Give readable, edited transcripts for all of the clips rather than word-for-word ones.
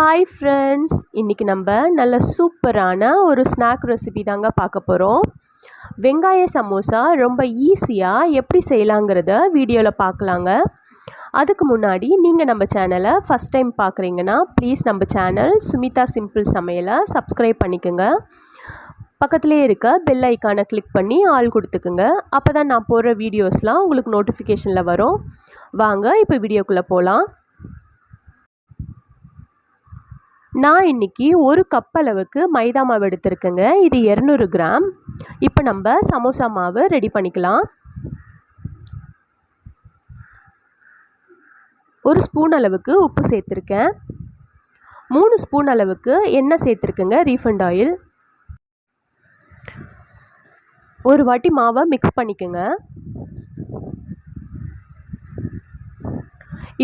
Hi friends, இன்றைக்கி நம்ம நல்ல சூப்பரான ஒரு ஸ்நாக் ரெசிபி தாங்க பார்க்க போகிறோம். வெங்காய சமோசா ரொம்ப ஈஸியாக எப்படி செய்யலாங்கிறத வீடியோவில் பார்க்கலாங்க. அதுக்கு முன்னாடி நீங்கள் நம்ம சேனலை ஃபஸ்ட் டைம் பார்க்குறீங்கன்னா ப்ளீஸ் நம்ம சேனல் சுமிதா சிம்பிள் சமையலை சப்ஸ்கிரைப் பண்ணிக்கோங்க. பக்கத்துலேயே இருக்க பெல் ஐக்கானை கிளிக் பண்ணி ஆல் கொடுத்துக்குங்க. அப்போ தான் நான் போடுற வீடியோஸ்லாம் உங்களுக்கு நோட்டிஃபிகேஷனில் வரும். வாங்க இப்போ வீடியோக்குள்ளே போகலாம். நான் இன்றைக்கி ஒரு கப் அளவுக்கு மைதா மாவு எடுத்திருக்கேங்க. இது 200 கிராம். இப்போ நம்ம சமோசா மாவு ரெடி பண்ணிக்கலாம். ஒரு ஸ்பூன் அளவுக்கு உப்பு சேர்த்துருக்கேன். 3 ஸ்பூன் அளவுக்கு எண்ணெய் சேர்த்துருக்கேங்க, ரீஃபண்ட் ஆயில். ஒரு வாட்டி மாவை மிக்ஸ் பண்ணிக்கோங்க.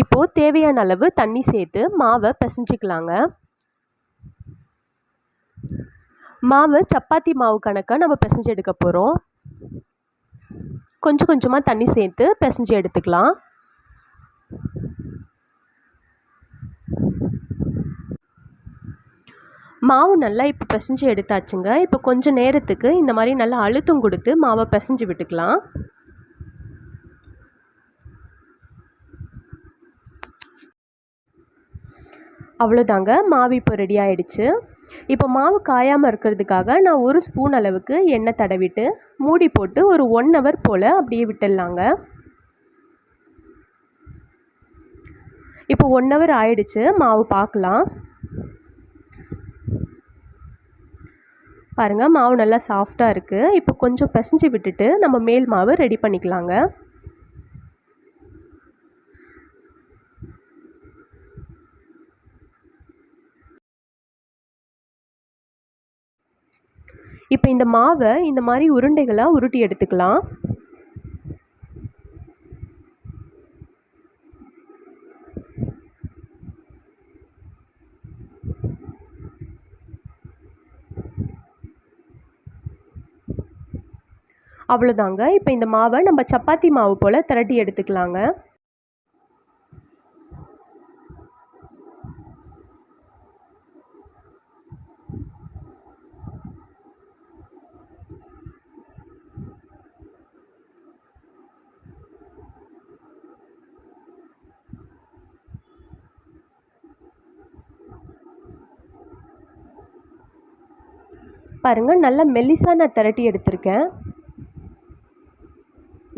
இப்போது தேவையான அளவு தண்ணி சேர்த்து மாவை பிசைஞ்சிக்கலாங்க. மாவு சப்பாத்தி மாவு கணக்காக நம்ம பிசைஞ்சு எடுக்க போகிறோம். கொஞ்சம் கொஞ்சமாக தண்ணி சேர்த்து பிசைஞ்சு எடுத்துக்கலாம். மாவு நல்லா இப்போ பிசைஞ்சு எடுத்தாச்சுங்க. இப்போ கொஞ்சம் நேரத்துக்கு இந்த மாதிரி நல்லா அழுத்தம் கொடுத்து மாவை பிசைஞ்சு விட்டுக்கலாம். அவ்வளோதாங்க, மாவு இப்போ ரெடி ஆகிடுச்சு. இப்போ மாவு காயாமல் இருக்கிறதுக்காக நான் ஒரு ஸ்பூன் அளவுக்கு எண்ணெய் தடவிட்டு மூடி போட்டு ஒரு 1 hour போல் அப்படியே விட்டுடலாங்க. இப்போ 1 hour ஆயிடுச்சு. மாவு பார்க்கலாம். பாருங்கள், மாவு நல்லா சாஃப்டாக இருக்குது. இப்போ கொஞ்சம் பிசைஞ்சு விட்டுட்டு நம்ம மேல் மாவு ரெடி பண்ணிக்கலாங்க. இப்போ இந்த மாவை இந்த மாதிரி உருண்டைகளாக உருட்டி எடுத்துக்கலாம். அவ்வளோதாங்க. இப்போ இந்த மாவை நம்ம சப்பாத்தி மாவு போல் திரட்டி எடுத்துக்கலாங்க. பாருங்கள், நல்ல மெல்லிசான திரட்டி எடுத்திருக்கேன்.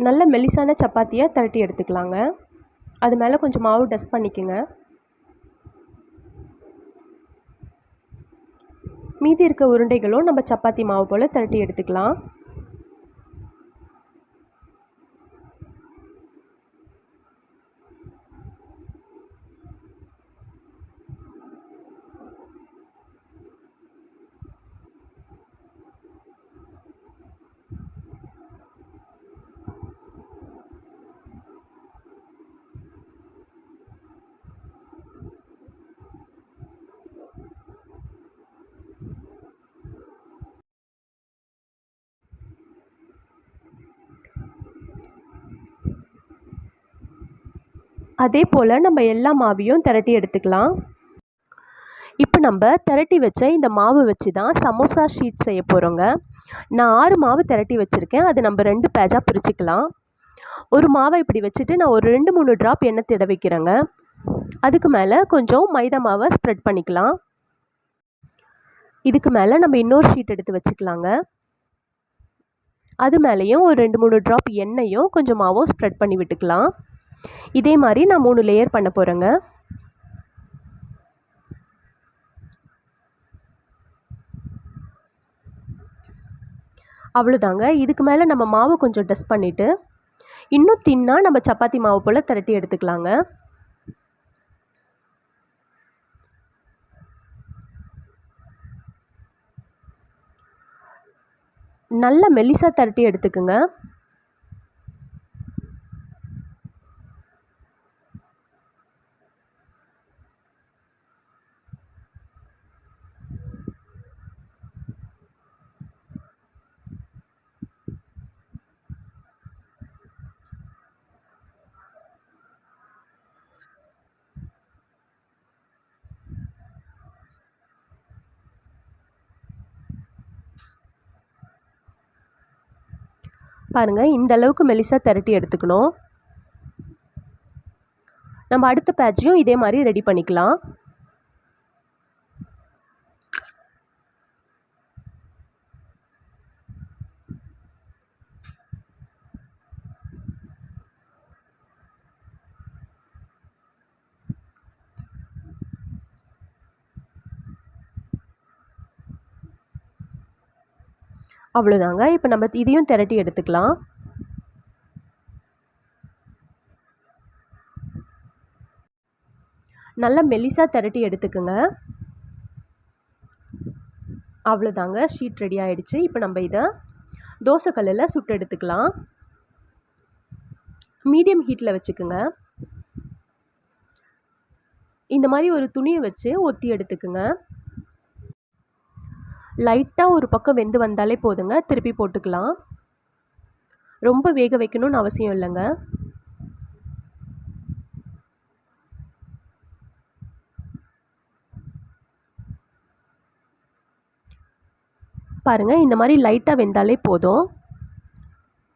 நல்ல மெல்லிசான சப்பாத்தியாக திரட்டி எடுத்துக்கலாங்க. அது மேலே கொஞ்சம் மாவு டஸ்ட் பண்ணிக்கோங்க. மீதி இருக்க உருண்டைகளும் நம்ம சப்பாத்தி மாவு போல் திரட்டி எடுத்துக்கலாம். அதே போல் நம்ம எல்லா மாவையும் திரட்டி எடுத்துக்கலாம். இப்போ நம்ம திரட்டி வச்ச இந்த மாவு வச்சு தான் சமோசா ஷீட் செய்ய போகிறோங்க. நான் 6 மாவு திரட்டி வச்சுருக்கேன். அது நம்ம 2 பேட்சாக பிரிச்சுக்கலாம். ஒரு மாவை இப்படி வச்சுட்டு நான் ஒரு 2-3 ட்ராப் எண்ணெய் தடவிக்கிறேங்க. அதுக்கு மேலே கொஞ்சம் மைதா மாவை ஸ்ப்ரெட் பண்ணிக்கலாம். இதுக்கு மேலே நம்ம இன்னொரு ஷீட் எடுத்து வச்சுக்கலாங்க. அது மேலேயும் ஒரு 2-3 ட்ராப் எண்ணெயும் கொஞ்சம் மாவும் ஸ்ப்ரெட் பண்ணி விட்டுக்கலாம். இதே மாதிரி நான் 3 லேயர் பண்ண போகிறேங்க. அவ்வளோதாங்க. இதுக்கு மேலே நம்ம மாவு கொஞ்சம் டஸ்ட் பண்ணிவிட்டு இன்னும் தின்னாக நம்ம சப்பாத்தி மாவு போல் திரட்டி எடுத்துக்கலாங்க. நல்ல மெல்லிசாக திரட்டி எடுத்துக்குங்க. பாருங்கள், இந்த அளவுக்கு மெலிசாக திரட்டி எடுத்துக்கணும். நம்ம அடுத்த பேட்சையும் இதே மாதிரி ரெடி பண்ணிக்கலாம். அவ்வளோதாங்க. இப்போ நம்ம இதையும் திரட்டி எடுத்துக்கலாம். நல்லா மெலிசாக திரட்டி எடுத்துக்குங்க. அவ்வளோதாங்க, ஷீட் ரெடி ஆகிடுச்சு. இப்போ நம்ம இதை தோசைக்கல்லில் சுட்டு எடுத்துக்கலாம். மீடியம் ஹீட்டில் வச்சுக்குங்க. இந்த மாதிரி ஒரு துணியை வச்சு ஒத்தி எடுத்துக்குங்க. லைட்டாக ஒரு பக்கம் வெந்து வந்தாலே போதுங்க, திருப்பி போட்டுக்கலாம். ரொம்ப வேக வைக்கணும்னு அவசியம் இல்லைங்க. பாருங்கள், இந்த மாதிரி லைட்டாக வெந்தாலே போதும்.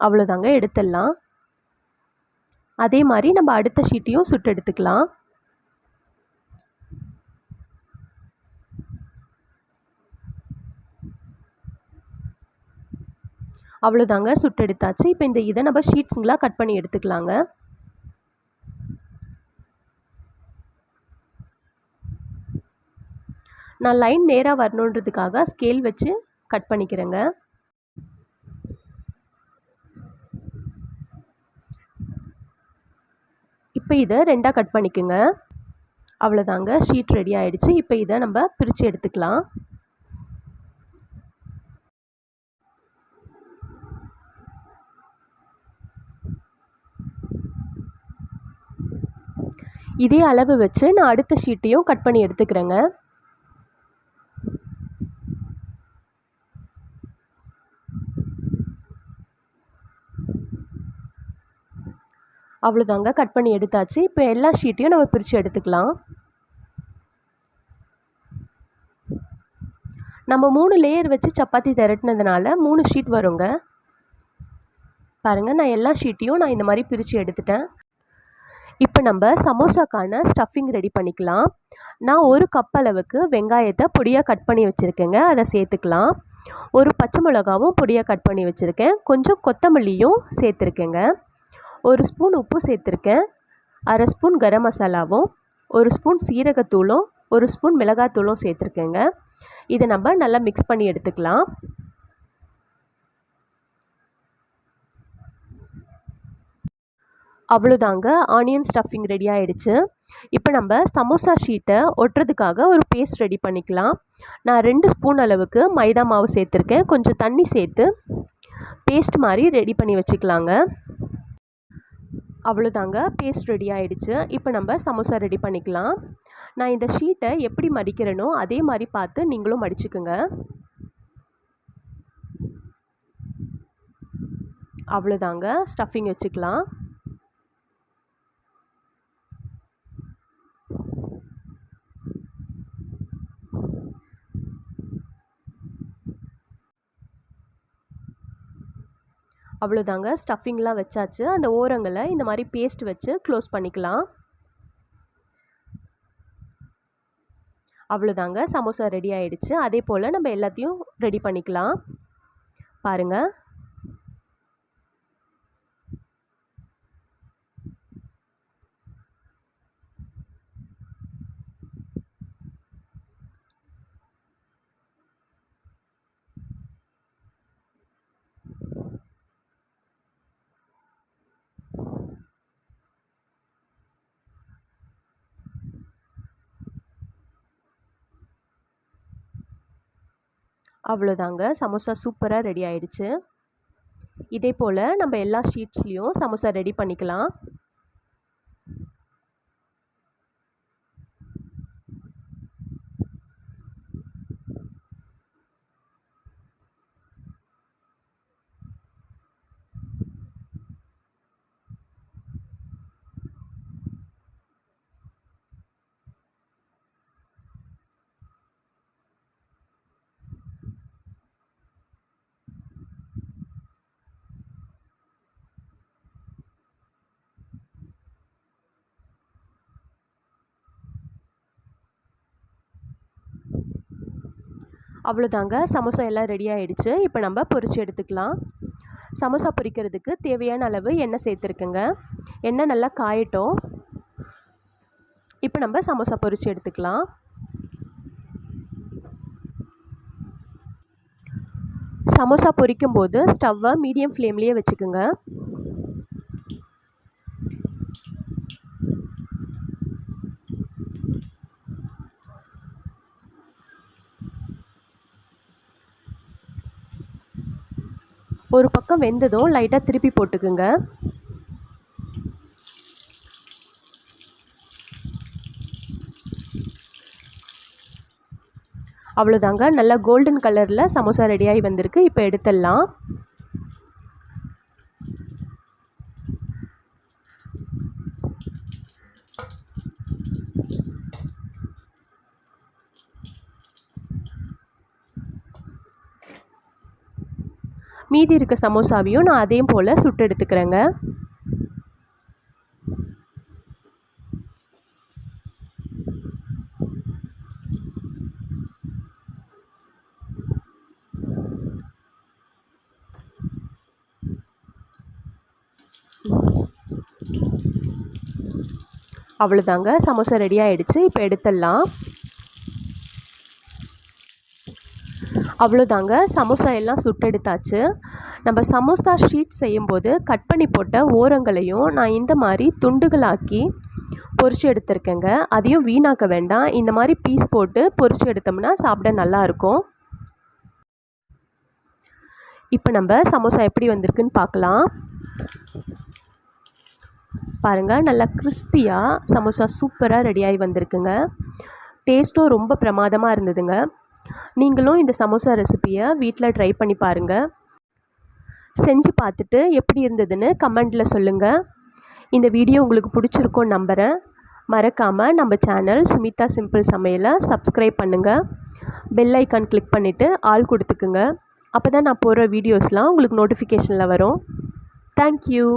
அவ்வளோதாங்க, எடுத்துடலாம். அதே மாதிரி நம்ம அடுத்த ஷீட்டையும் சுட்டு எடுத்துக்கலாம். அவ்வளோதாங்க, சுட்டு எடுத்தாச்சு. இப்போ இதை நம்ம ஷீட்ஸுங்களாக கட் பண்ணி எடுத்துக்கலாங்க. நான் லைன் நேராக வரணுன்றதுக்காக ஸ்கேல் வச்சு கட் பண்ணிக்கிறேங்க. இப்போ இதை ரெண்டாக கட் பண்ணிக்கோங்க. அவ்வளோதாங்க, ஷீட் ரெடி ஆகிடுச்சு. இப்போ இதை நம்ம பிரித்து எடுத்துக்கலாம். இதே அளவு வச்சு நான் அடுத்த ஷீட்டையும் கட் பண்ணி எடுத்துக்கிறேங்க. அவ்வளோதாங்க, கட் பண்ணி எடுத்தாச்சு. இப்போ எல்லா ஷீட்டையும் நம்ம பிரித்து எடுத்துக்கலாம். நம்ம 3 லேயர் வச்சு சப்பாத்தி திரட்டினதுனால 3 ஷீட் வருங்க. பாருங்கள், நான் எல்லா ஷீட்டையும் நான் இந்த மாதிரி பிரித்து எடுத்துட்டேன். இப்போ நம்ம சமோசாக்கான ஸ்டஃபிங் ரெடி பண்ணிக்கலாம். நான் 1 கப் அளவுக்கு வெங்காயத்தை பொடியாக கட் பண்ணி வச்சுருக்கேங்க, அதை சேர்த்துக்கலாம். 1 பச்சை மிளகாவும் பொடியாக கட் பண்ணி வச்சுருக்கேன். கொஞ்சம் கொத்தமல்லியும் சேர்த்துருக்கேங்க. 1 ஸ்பூன் உப்பு சேர்த்துருக்கேன். 1/2 ஸ்பூன் கரம் மசாலாவும் 1 ஸ்பூன் சீரகத்தூளும் 1 ஸ்பூன் மிளகாத்தூளும் சேர்த்துருக்கேங்க. இதை நம்ம நல்லா மிக்ஸ் பண்ணி எடுத்துக்கலாம். அவ்வளோதாங்க, ஆனியன் ஸ்டஃபிங் ரெடி ஆகிடுச்சு. இப்போ நம்ம சமோசா ஷீட்டை ஒட்டுறதுக்காக ஒரு பேஸ்ட் ரெடி பண்ணிக்கலாம். நான் 2 ஸ்பூன் அளவுக்கு மைதா மாவு சேர்த்துருக்கேன். கொஞ்சம் தண்ணி சேர்த்து பேஸ்ட் மாதிரி ரெடி பண்ணி வச்சுக்கலாங்க. அவ்வளோதாங்க, பேஸ்ட் ரெடி ஆகிடுச்சு. இப்போ நம்ம சமோசா ரெடி பண்ணிக்கலாம். நான் இந்த ஷீட்டை எப்படி மடிக்கிறேனோ அதே மாதிரி பார்த்து நீங்களும் மடிச்சுக்குங்க. அவ்வளோதாங்க, ஸ்டஃபிங் வச்சுக்கலாம். அவ்வளோதாங்க, ஸ்டஃபிங்லாம் வச்சாச்சு. அந்த ஓரங்களை இந்த மாதிரி பேஸ்ட் வச்சு க்ளோஸ் பண்ணிக்கலாம். அவ்வளோதாங்க, சமோசா ரெடி ஆகிடுச்சு. அதே போல் நம்ம எல்லாத்தையும் ரெடி பண்ணிக்கலாம். பாருங்கள், அவ்வளோதாங்க, சமோசா சூப்பராக ரெடி ஆகிடுச்சு. இதே போல் நம்ம எல்லா ஷீட்ஸ்லேயும் சமோசா ரெடி பண்ணிக்கலாம். அவ்வளோதாங்க, சமோசா எல்லாம் ரெடி ஆகிடுச்சு. இப்போ நம்ம பொரிச்சு எடுத்துக்கலாம். சமோசா பொரிக்கிறதுக்கு தேவையான அளவு எண்ணெய் சேர்த்துருக்குங்க. எண்ணெய் நல்லா காயட்டும். இப்போ நம்ம சமோசா பொரிச்சு எடுத்துக்கலாம். சமோசா பொரிக்கும் போது ஸ்டவ்வை மீடியம் ஃப்ளேம்லேயே வச்சுக்கோங்க. ஒரு பக்கம் வெந்ததும் லைட்டாக திருப்பி போட்டுக்குங்க. அவ்வளோதாங்க, நல்லா கோல்டன் கலரில் சமோசா ரெடியாகி வந்திருக்கு. இப்போ எடுத்துடலாம். மீதி இருக்க சமோசாவையும் நான் அதையும் போல் சுட்டு எடுத்துக்கிறேங்க. அவ்வளோதாங்க, சமோசா ரெடி ஆகிடுச்சு. இப்போ எடுத்துடலாம். அவ்வளோதாங்க, சமோசா எல்லாம் சுட்டெடுத்தாச்சு. நம்ம சமோசா ஷீட் செய்யும்போது கட் பண்ணி போட்ட ஓரங்களையும் நான் இந்த மாதிரி துண்டுகளாக்கி பொரிச்சு எடுத்துருக்கேங்க. அதையும் வீணாக்க வேண்டாம். இந்த மாதிரி பீஸ் போட்டு பொரிச்சு எடுத்தோம்னா சாப்பிட நல்லாயிருக்கும். இப்போ நம்ம சமோசா எப்படி வந்திருக்குன்னு பார்க்கலாம். பாருங்கள், நல்லா கிறிஸ்பியாக சமோசா சூப்பராக ரெடியாகி வந்திருக்குங்க. டேஸ்ட்டும் ரொம்ப பிரமாதமாக இருந்ததுங்க. நீங்களும் இந்த சமோசா ரெசிப்பியை வீட்டில் ட்ரை பண்ணி பாருங்கள். செஞ்சு பார்த்துட்டு எப்படி இருந்ததுன்னு கமெண்டில் சொல்லுங்கள். இந்த வீடியோ உங்களுக்கு பிடிச்சிருக்கும்னு நம்புகிறேன். மறக்காமல் நம்ம சேனல் சுமிதா சிம்பிள் சமையலை சப்ஸ்கிரைப் பண்ணுங்கள். பெல் ஐக்கான் கிளிக் பண்ணிவிட்டு ஆல் கொடுத்துக்குங்க. அப்போ தான் நான் போடுற வீடியோஸ்லாம் உங்களுக்கு நோட்டிஃபிகேஷனில் வரும். தேங்க்யூ.